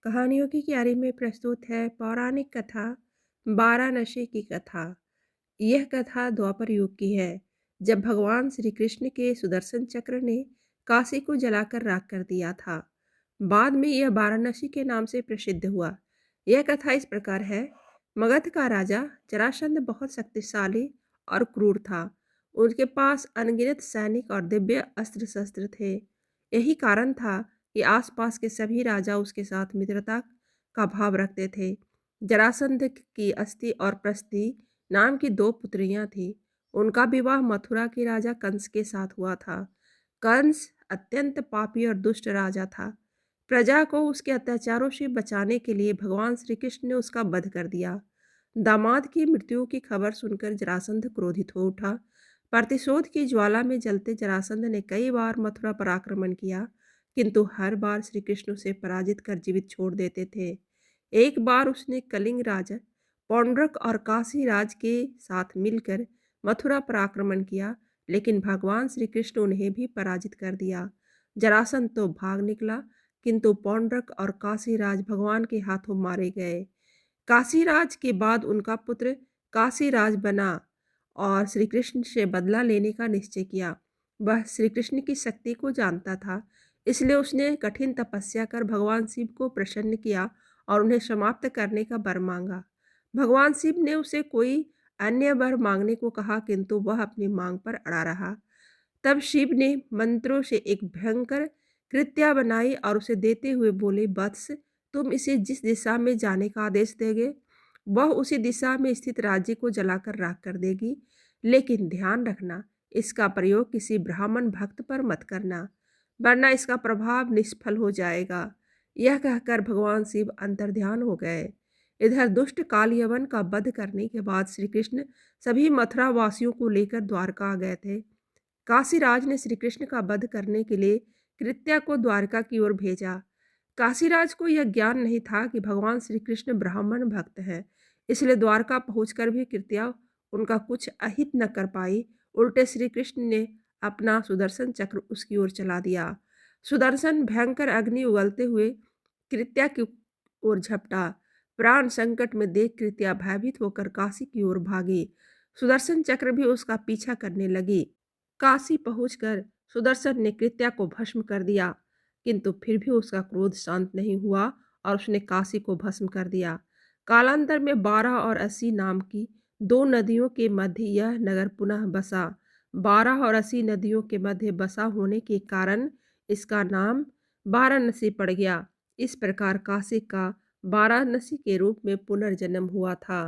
कहानियों की क्यारी में प्रस्तुत है पौराणिक कथा वाराणसी की कथा। यह कथा द्वापर युग की है, जब भगवान श्री कृष्ण के सुदर्शन चक्र ने काशी को जलाकर राख कर दिया था। बाद में यह वाराणसी के नाम से प्रसिद्ध हुआ। यह कथा इस प्रकार है। मगध का राजा जरासंध बहुत शक्तिशाली और क्रूर था। उनके पास अनगिनत सैनिक और दिव्य अस्त्र शस्त्र थे। यही कारण था कि आसपास के सभी राजा उसके साथ मित्रता का भाव रखते थे। जरासंध की अस्थि और प्रस्थि नाम की दो पुत्रियां थीं। उनका विवाह मथुरा के राजा कंस के साथ हुआ था। कंस अत्यंत पापी और दुष्ट राजा था। प्रजा को उसके अत्याचारों से बचाने के लिए भगवान श्री कृष्ण ने उसका वध कर दिया। दामाद की मृत्यु की खबर सुनकर जरासंध क्रोधित हो उठा। प्रतिशोध की ज्वाला में जलते जरासंध ने कई बार मथुरा पर आक्रमण किया, किंतु हर बार श्री कृष्ण उसे पराजित कर जीवित छोड़ देते थे। एक बार उसने कलिंग राजा पौंड्रक और काशी राज के साथ मिलकर मथुरा पर आक्रमण किया, लेकिन भगवान श्री कृष्ण उन्हें भी पराजित कर दिया। जरासंध तो भाग निकला, किंतु पौंड्रक और काशीराज भगवान के हाथों मारे गए। काशीराज के बाद उनका पुत्र काशीराज बना और श्री कृष्ण से बदला लेने का निश्चय किया। वह श्री कृष्ण की शक्ति को जानता था, इसलिए उसने कठिन तपस्या कर भगवान शिव को प्रसन्न किया और उन्हें समाप्त करने का वर मांगा। भगवान शिव ने उसे कोई अन्य वर मांगने को कहा, किंतु वह अपनी मांग पर अड़ा रहा। तब शिव ने मंत्रों से एक भयंकर कृत्या बनाई और उसे देते हुए बोले, वत्स, तुम इसे जिस दिशा में जाने का आदेश देगे, वह उसी दिशा में स्थित राज्य को जलाकर राख कर देगी। लेकिन ध्यान रखना, इसका प्रयोग किसी ब्राह्मण भक्त पर मत करना, वरना इसका प्रभाव निष्फल हो जाएगा। यह कहकर भगवान शिव अंतर्ध्यान हो गए। इधर दुष्ट काल यवन का वध करने के बाद श्री कृष्ण सभी मथुरा वासियों को लेकर द्वारका आ गए थे। काशीराज ने श्री कृष्ण का वध करने के लिए कृत्या को द्वारका की ओर भेजा। काशीराज को यह ज्ञान नहीं था कि भगवान श्री कृष्ण ब्राह्मण भक्त हैं, इसलिए द्वारका पहुंचकर भी कृत्या उनका कुछ अहित न कर पाई। उल्टे श्री कृष्ण ने अपना सुदर्शन चक्र उसकी ओर चला दिया। सुदर्शन भयंकर अग्नि उगलते हुए कृत्या की ओर झपटा। प्राण संकट में देख कृत्या भयभीत होकर काशी की ओर भागी। सुदर्शन चक्र भी उसका पीछा करने लगी। काशी पहुंचकर सुदर्शन ने कृत्या को भस्म कर दिया, किंतु फिर भी उसका क्रोध शांत नहीं हुआ और उसने काशी को भस्म कर दिया। कालांतर में 12 और 80 नाम की दो नदियों के मध्य यह नगर पुनः बसा। 12 और 80 नदियों के मध्य बसा होने के कारण इसका नाम वाराणसी पड़ गया। इस प्रकार काशी का वाराणसी के रूप में पुनर्जन्म हुआ था।